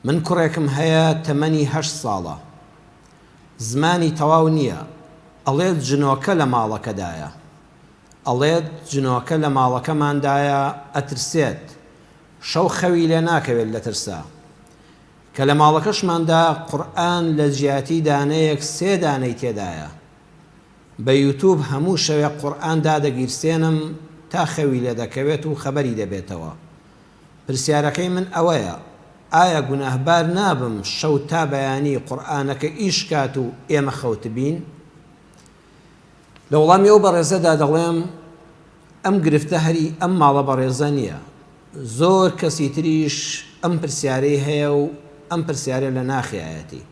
من کوڕێکم هەیە تەمەنی 8 ساڵە، زمانی تەواو نییە، ئەڵێت جنۆکە لە ماڵەکەدایە، ئەڵێت جنۆکە لە ماڵەکەماندایە، ئەترسێت، شەو خەوی لێ ناکەوێت لە ترسا، کە لە ماڵەکەشماندا قورئان لە جیاتی دانەیەک 3 دانەی تێدایە. بە یوتیوب هەموو شەوێ قورئان دادەگیرسێنم تا خەوی لێ دەکەوێت و خەبەری دەبێتەوە. پرسیارەکەی من ئەوەیە، ئایا گوناهبار نابم شەو تا بەیانی قورئانەکە ئیشکات و ئێمە خەوت بین؟ لە وەڵامی ئەو بەڕێزەدا دەڵێم ئەم گرفتە هەری ئەم ماڵە بەڕێزە نییە، زۆر کەسی تریش ئەم پرسیارەی هەیە و ئەم پرسیارە لە ناخیایەتی.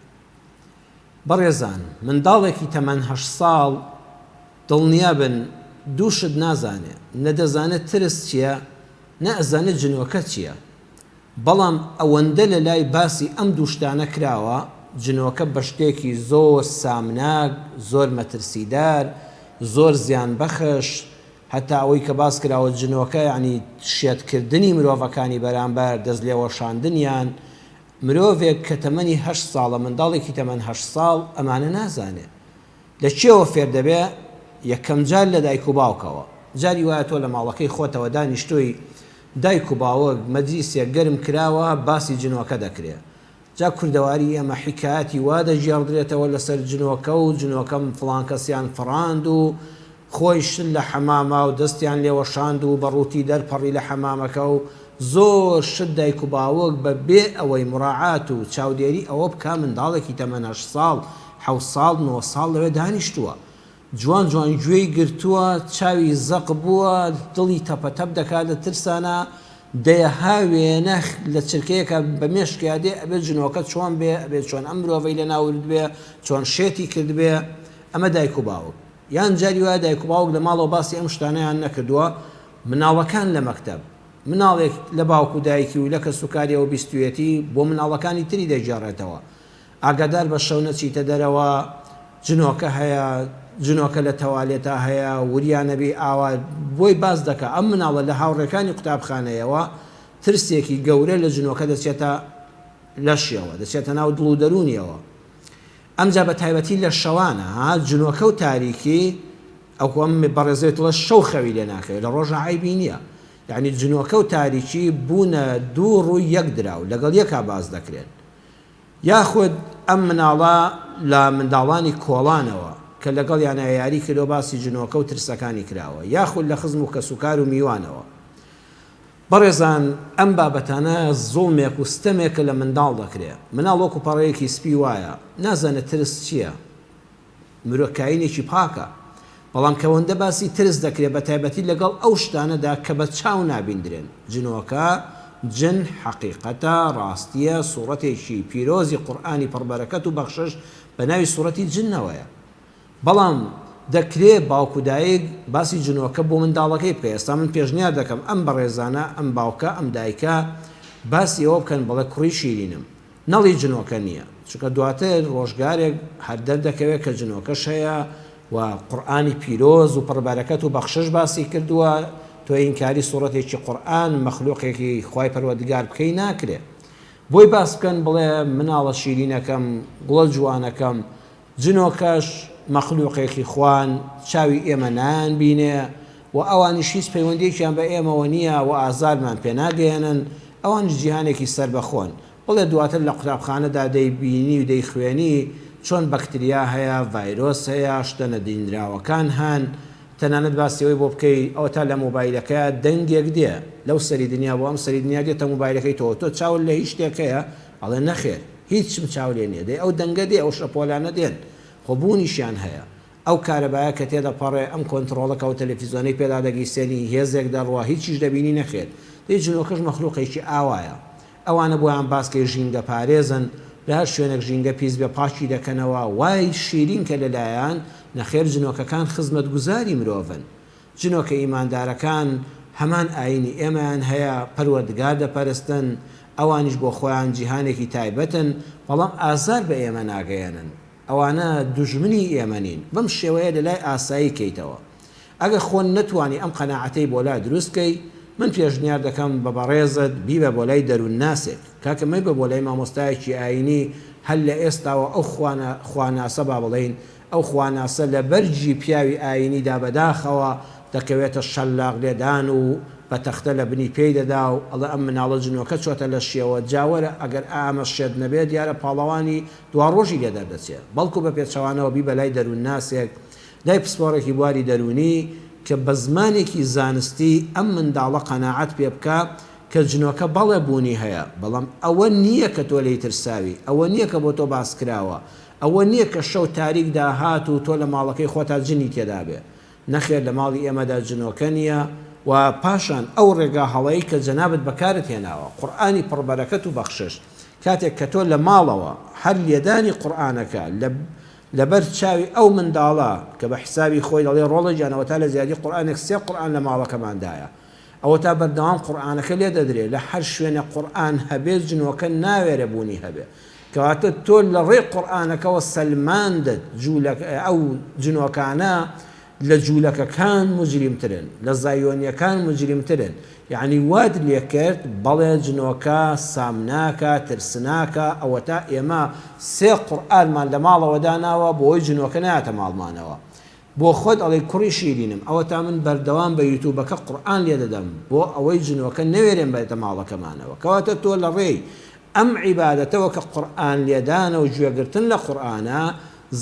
بەڕێزان، منداڵێکی تەمەن 8 ساڵ دڵنیا بن دووشت نازانێ، نەدەزانێت ترس چییە، نەئەزانێت جنۆکە چییە، بەڵام ئەوەندە لە لای باسی ئەم دووشتانە کراوە جنۆکە بە شتێکی زۆر سامناک، زۆر مەترسیدار، زۆر زیان بەخش، هەتا ئەوەی کە باس کراوە جنۆکە یعنی شێتکردنی مرۆڤەکانی بەرامبەر، دەست لێوەشاندنیان. مرۆڤێک کە تەمەنی 8 ساڵە، منداڵێکی تەمەن 8 ساڵ ئەمانە نازانێت لە چێوە فێر دەبێ، یەکەم جار لە دایک و باوکەوە. جاری وایە تۆ لە ماڵەکەی خۆتەوە دانیشتۆی دایک و باوەک مەجلیسێک گەرم کراوە باسی جنۆکە دەکرێت. جا کوردەواری ئێمە حیکایەتی وا دەژێڕدرێتەوە لەسەر جنۆکە و جنۆکەم فڵان کەسیان فڕاند و خۆی شل لە حەمامە و دەستیان لێوەشاند و بەڕووتی دەرپەڕی لە حەمامەکە و زۆر شت دایک و باوەک بە بێ ئەوەی مراعات و چاودێری ئەوە بکە منداڵێکی تەمەن 8 ساڵ 7 ساڵ 9 ساڵ لەوێ دانیشتووە، جوان جوان گوێی گرتووە، چاوی زەق بووە، دڵی تەپەتەپ دەکات لە ترسانە، دەیەها وێنە لە چرکەیەکە بە مێشکیا دێ ئەبێت جنۆکە چۆن بێ، ئەبێت چۆن ئەم مرۆڤەی لە ناورد بێ، چۆن شێتی کرد بێ. ئەمە دایک و باوک. یان جاری وایە دایک و باوک لە ماڵەوە باسی ئەم شتانەیان نەکردووە. مناڵەکان لە مەکتەب، مناڵێک لە باوک و دایکی و لە کەسوکاریەوە بیستویەتی بۆ مناڵەکانی تری دەیجارێتەوە، ئاگادار بە شەو نەچیتە دەرەوە، جنۆکە هەیە، جنۆکە لە تەوالێتە هەیە، وریانەبی ئاوا، بۆی باز دەکە ئەم مناڵە لە هاوڕێکانی قوتابخانەیەوە ترسێکی گەورە لە جنۆکە دەچێتە لەشیەوە، دەچێتە ناو دڵ و دەرونیەوە. ئەمجا بە تایبەتی لە شەوانە جنۆکە و تاریکی ئەوم بەڕێزێتەوە شەو خەوی لێ ناکەوێت، لە ڕۆژە عیبی نییە. یعنی جنۆکە و تاریکی بوونە دوو ڕووی یەک دراو، لەگەڵ یەکا باز دەکرێن. یاخود ئەم مناڵە لە منداڵانی کۆڵانەوە کە لەگەڵ یانە یاری کردۆ باسی جنۆکە و ترسەکانی کراوە، یاخود لە خزم و کەسوکار و میوانەوە. بەڕێزان، ئەم بابەتانە زوڵمێک و ستەمێکە لە منداڵ دەکرێت. مناڵ وەکو پەڕەیەکی سپی وایە، نازانێت ترس چییە، مرۆکایینێکی پاکە، بەڵام کەوەندە باسی ترس دەکرێت بە تایبەتی لەگەڵ ئەو شتانەدا کە بە چاو نابیندرێن. جنۆکە جن حەقیقەتە، ڕاستیە، سوورەتێکی پیرۆزی قورئانی پڕبەرەکەت و بەخشش بە ناوی سوورەتی جنەوەیە. بەڵام دەکرێت باوک و دایک باسی جنۆکە بۆ منداڵەکەی بکە. ئێستا من پێشنیار دەکەم ئەم بەڕێزانە، ئەم باوکە، ئەم دایکە باسی ئەوە بکەن بڵێ کوڕی شیرینم نەڵی جنۆکە نییە، چونکە دواتر ڕۆژگارێک هەر دەردەکەوێت کە جنۆکەش هەیە و قورئانی پیرۆز و پڕبەرەکەت و بەخشش باسی کردووە، تۆ ئینکاری سوورەتێکی قورئان مەخلوقێکی خوای پەروەردگار بکەی ناکرێت. بۆی باس بکەن بڵێ مناڵە شیرینەکەم، گوڵە جوانەکەم، جنۆکەش مەخلوقێکی خوان، چاوی ئێمە نان بینێ و ئەوانیش هیچ پەیوەندێکیان بە ئێمەوە نییە و ئازارمان پێ ناگەێنن، ئەوانش جیهانێکی سربەخۆن. بڵێ دواتر لە قوتابخانەدا دەیبینی و دەیخوێنی چۆن بەکتریا هەیە، ڤایرۆس هەیە، شتە نەدینراوەکان هەن، تەنانەت باسیەوەی بۆ بکەی ئەو تا لە مۆبایلەکە دەنگێک دێ لەو سەری دنیا بۆ ئەم سەری دنیا دێتە مۆبایلەکەی تۆ چاول لە هیچ شتێکەیە، ئەڵێ نەخێر هیچم چاو لێ نییە، دەی ئەو دەنگە دێ، ئەو شەپۆلانە دێن، خۆبوونیشیان هەیە. ئەو کارەبایە کە تێدە پەڕێ ئەم کۆنتڕۆڵەکە و تەلەڤیزۆنەی پێدا دەگەیسێنی هێزێک دەڕوا، هیچیش دەبینی نەخێت. دەی جنۆکەش مەخلوقێکی ئاوایە. ئەوانە بۆیان باسکەی ژینگە پارێزن، لە هەر شوێنێک ژینگە پیس بێ پاچی دەکەنەوە، وای شیرین کە لەلایەن نەخێر جنۆکەکان خزمەت گوزاری مرۆڤن. جنۆکە ئیماندارەکان هەمان ئاینی ئێمەیان هەیە، پەروەردگار دەپەرستن، ئەوانیش بۆ خۆیان جیهانێکی تایبەتن، بەڵام ئازار بە ئێمە ناگەیەنن. ئەوانە دوژمنی ئێمە نین، بەم شێوەیە لە لای ئاسایی کەیتەوە. ئەگە خۆن نەتوانی ئەم قەناعەتەی بۆ لا دروستکەی، من پێشنیار دەکەم بە بەڕێزت بیبە بۆ لای دەروون ناسێک کاکە مەی بە بۆ لای مامۆستایەکی ئاینی هەر لە ئێستاوە ئەو خواناسە با بڵێین ئەو خواناسە لە بەرجی پیاوی ئاینیدا بەداخەوە دەکەوێتە شەلاق لێدان و بە تەختە لە بنی پێی دەدا و ئەڵە ئەم مناڵە جنۆکە چۆتە لە شیەوە جاوەرە ئەگەر ئامە شێت نەبێت دیارە پاڵەوانی دواڕۆژی لێ دەردەچێت بەڵکو بە پێچەوانەوە بی بە لای دەروون ناسێک لای پسپۆڕێکی بواری دەرونی کە بە زمانێکی زانستی ئەم منداڵە قەناعەت پێ بکە کە جنۆکە بەڵێ بوونی هەیە بەڵام ئەوە نییە کە تۆ لی ترساوی ئەوە نییە کە بۆ تۆ باسکراوە ئەوە نییە کە شەو تاریکدا هات و تۆ لە ماڵەکەی خۆتا جنی تێدا بێ نەخێر لە ماڵی ئێمەدا جنۆکە نییە و پاشان ئەو ڕێگا هەڵەیە کە جەنابەت بەکارت هێناوە قورئانی پڕبەرەکەت و بەخشش کاتێک کە تۆ لە ماڵەوە هەر لێدانی قورئانەکە لەبەر چاوی ئەو منداڵە کە بە حسابی خۆی دەڵێ ڕۆڵە جانەوە تا لە زیادی قورئانێک سێ قورئان لە ماڵەکەماندایە ئەوە تا بەردەوام قورئانەکە لێ دەدرێت لە هەر شوێنە قورئان هەبێت جنۆکە ناوێرە بوونی هەبێ کەواتە تۆ لە ڕێ قورئانەکەەوە سەلماندت ئەو جنۆکانە لە جوولەکەکان مجریمترن لە زایۆنیەکان مجریمترن یعنی واد لێ کرد بەڵێ جنۆکە سامناکە ترسناکە ئەوە تا ئێمە سێ قورئانمان لە ماڵەوە داناوە بۆ ئەوی جنۆکە نایاتە ماڵمانەوە بۆ خۆت ئەڵێ کوڕی شیرینم ئەوە تا من بەردەوام بە یوتیوبەکە قورئان لێ دەدەم بۆ ئەوەی جنۆکە نەوێرێن بێتە ماڵەکەمانەوە کەواتە تۆ لە ڕێی ئەم عیبادەتەوە کە قورئان لێدانە و گوێگرتن لە قورئانە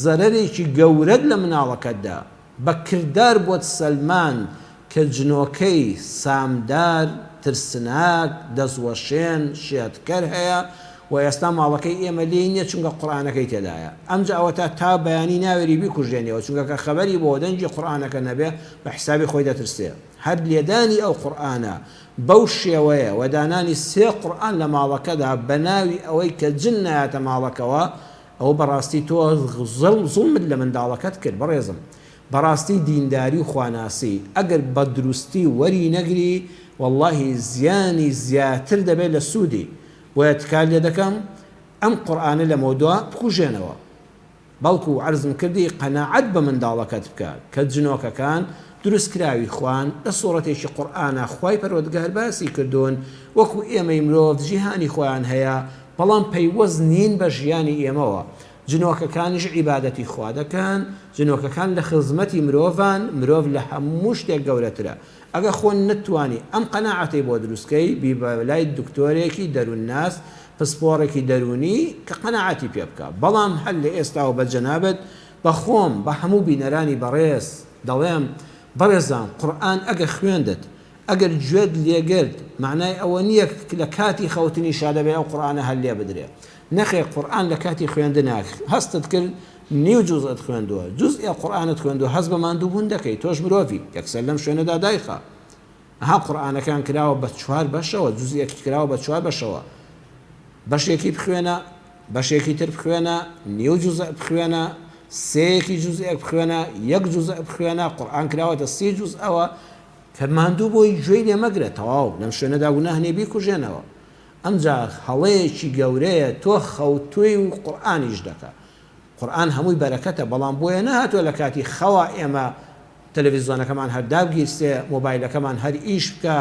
زەرەرێکی گەورەت لە مناڵەکەتدا بە کردار بۆت سەلمان کە جنۆکەی سامدار ترسناک دەستوەشێن شێتکەر هەیە و ئێستا ماڵەکەی ئێمە لێ نییە چونکە قورئانەکەی تێدایە ئەمجا ئەوە تا بەیانی ناوێری بیکوژێنەوە چونکە کە خەبەری بۆ دەنجی قورئانەکە نەبێ بە حسابی خۆی دەترسێ هەر لێدانی ئەو قورئانە بەو شێوەیە و دانانی سێ قورئان لە ماڵەکەدا بە ناوی ئەوەی کە جن نایاتە ماڵەکەوە ئەو بەڕاستی تۆ زوڵمت لە منداڵەکەت کرد بەڕێزم بەڕاستی دینداری و خواناسی ئەگەر بە دروستی وەری نەگری واللهی زیانی زیاتر دەبێت لە سوودی بۆیە تکال لێ دەکەم ئەم قورئانە لە مۆدووە بکوژێنەوە بەڵکو عەرزم کردی قەناعەت بە منداڵەکەت بکات کە جنۆکەکان دروستکراوی خوان لە سوورەتێکی قورئانە خوای پەروەردگار باسی کردوون وەکو ئێمەی مرۆڤ جیهانی خۆیان هەیە بەڵام پەیوەست نین بە ژیانی ئێمەوە جنۆکەکانیش عیبادەتی خوا دەکەن جنۆکەکان لە خزمەتی مرۆڤان مرۆڤ لە هەموو شتێک گەورەترە ئەگە خۆن نتوانی ئەم قەناعەتەی بۆ دروستکەی بی بە لای دکتۆرێکی دەروون ناس پسپۆڕێکی دەرونی کە قەناعەتی پێ بکە بەڵام هەر لە ئێستاوە بە جەنابەت بە خۆم بە هەموو بینەرانی بەڕێز دەڵێم بەڕێزان قورئان ئەگە خوێندت ئەگەر گوێت لێگرت معنای ئەوە نییە لە کاتی خەوتنی شادەبێ ئەو قورئانە هەر لێ بدرێ نەخێ قورئان لە کاتی خوێندناک هەستت کرد نیو جوزت خوێندووە جوزئی قورئانت خوێندووە هەست بە ماندووبوون دەکەی تۆش مرۆڤی یەکسەر لەم شوێنەدا دایخە ها قورئانەکان کراوە بە چوار بەشەوە جوزئێکی کراوە بە چوار بەشەوە بەشێکی بخوێنە بەشێکی تر بخوێنە نیو جوزە بخوێنە سێیەکی جوزئێک بخوێنە یەک جوزە بخوێنە قورئان کراوەتە سی جوز ئەوە کە ماندوو بۆی گوێی لێ مەگرە تەواو لەم شوێنەدا گوناه هەنێ بیکوژێنەوە ئەمجا هەڵەیەکی گەورەیە تۆ خەوتوی و قورئانیش دەکە قورئان هەمووی بەرەکەتە بەڵام بۆیە نەهاتووە لە کاتی خەوا ئێمە تەلەڤیزۆنەکەمان هەر دابگیرسێ مۆبایلەکەمان هەر ئیش بکە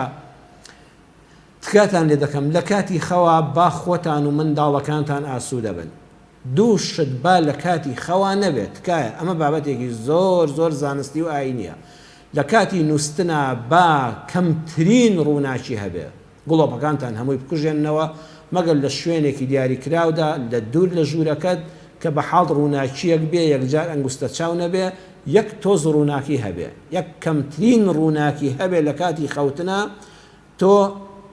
تکاتان لێ دەکەم لە کاتی خەوا با خۆتان و منداڵەکانتان ئاسوودە بن دوو شت با لە کاتی خەوا نەبێت تکایە ئەمە بابەتێکی زۆر زۆر زانستی و ئاینیە لە کاتی نووستنە با کەمترین ڕووناکی هەبێ گوڵۆپەکانتان هەمووی بکوژێننەوە مەگەر لە شوێنێکی دیاریکراودا لە دوور لە ژوورەکەت کە بە حاڵ ڕووناکیەک بێ یەکجار ئەنگوستە چاو نەبێ یەک تۆز ڕووناکی هەبێ یەک کەمترین ڕووناکی هەبێ لە کاتی خەوتنە تۆ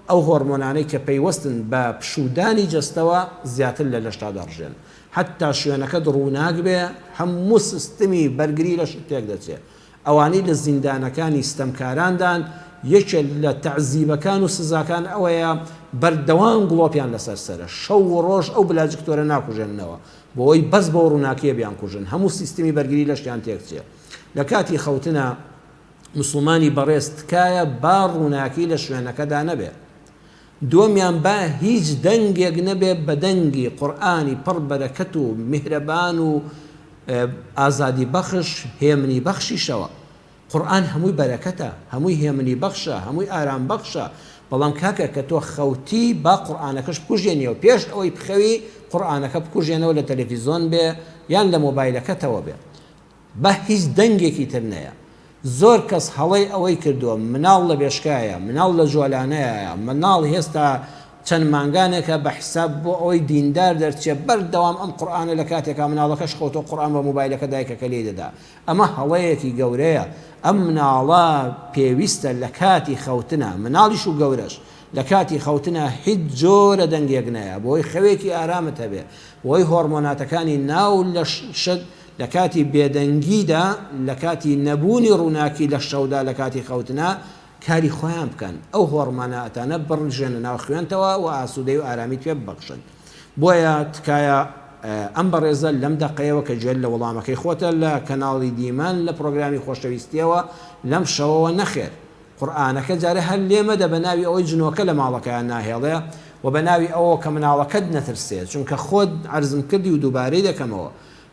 ئەو هۆرمۆنانەی کە پەیوەستن بە پشودانی جەستەوە زیاتر لە لەشتا دەڕژێن حتا شوێنەکەت ڕووناک بێ هەموو سیستمی بەرگری لە شتێک دەچێت ئەوانەی لە زیندانەکانی ستەمکاراندان یەکێ لە تەعزیبەکان و سزاکان ئەوەیە بەردەوام گڵۆپیان لەسەر سەرە شەو و ڕۆژ ئەو بلاجکتۆرە ناکوژێننەوە بۆی بەس بۆ ڕووناکیە بیان کوژن هەموو سیستمی بەرگری لەشیان تێکچێت لە کاتی خەوتنە مسلمانی بەڕێز تکایە با ڕووناکی لە شوێنەکەدا نەبێ دووەمیان با هیچ دەنگێک نەبێ بە دەنگی قورئانی پڕ بەرەکەت و میهرەبان و ئازادی بەخش هێمنی بەخشیشەوە قورآن هەمووی بەرەکەتە، هەمووی هێمنی بەخشە، هەمووی ئارام بەخشە، بەڵام کاکە کە تۆ خەوتی با قورآنەکەش بکوژێنیەوە پێش ئەوەی بخەوی قورآنەکە بکوژێنەوە لە تەلەڤیزۆن بێ یان لە مۆبایلەکەتەوە بێ، بە هیچ دەنگێکی تر نەیە. زۆر کەس هەڵەی ئەوەی کردووە مناڵ لە بێشکایە، مناڵ لە جوالانەیە، مناڵ هێستا چەند مانگانێکە بە حساب بۆ ئەوەی دیندار دەرچێت بەردەوام ئەم قورآنە لە کاتێکا مناڵەکەش خۆتۆ قورآن بە مۆبایلەکە دایکەکە لێ دەدا. ئەمە هەڵەیەکی گەورەیە. ئەم مناڵە پێویستە لە کاتی خەوتنە، مناڵیش و گەورەش لە کاتی خەوتنە هیچ جۆرە دەنگێک نایە، بۆی خەوێکی ئارامت هەبێ، بۆی هۆرمۆناتەکانی ناو لە شت لە کاتی بێدەنگیدا، لە کاتی نەبوونی ڕووناکی لە شەودا لە کاتی خەوتنە کاری خۆیان بکەن، ئەو هۆرمۆناتانە بڕژێنە ناو خوێنتەوە و ئاسوودەی و ئارامی پێ ببەخشن. بۆیە تکایە ئەم بەڕێزە لەم دەقەیەوە کە گوێت لە وەڵامەکەی خۆتە لە کەناڵی دیمان لە پرۆگرامی خۆشەویستیەوە لەم شەوەوە نەخێر. قورآنەکە جارە هەر لێمەدە بە ناوی ئەوەی جنۆکە لە ماڵەکەیان ناهێڵێ و بە ناوی ئەوە کە مناڵەکەت نەترسێت، چونکە خۆت عەرزم کردی و دووبارەی دەکەمەوە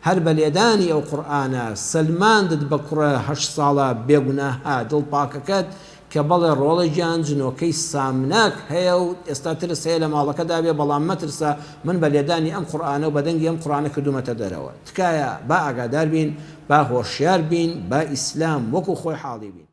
هەر بە لێدانی ئەو قورآنە سلماندت بە کوڕە 8 ساڵە بێگوناها دڵپاکەکەت کە بەڵێ ڕۆڵی گیان جنۆکەی سامناک هەیە و ئێستا ترس هەیە لە ماڵەکەدا بێ، بەڵام مەترسە من بە لێدانی ئەم قورآنە و بەدەنگی ئەم قورآنە کردومەتە دەرەوە. تکایە با ئاگادار بین، با هۆشیار بین، با ئیسلام وەکو خۆی حاڵی بین.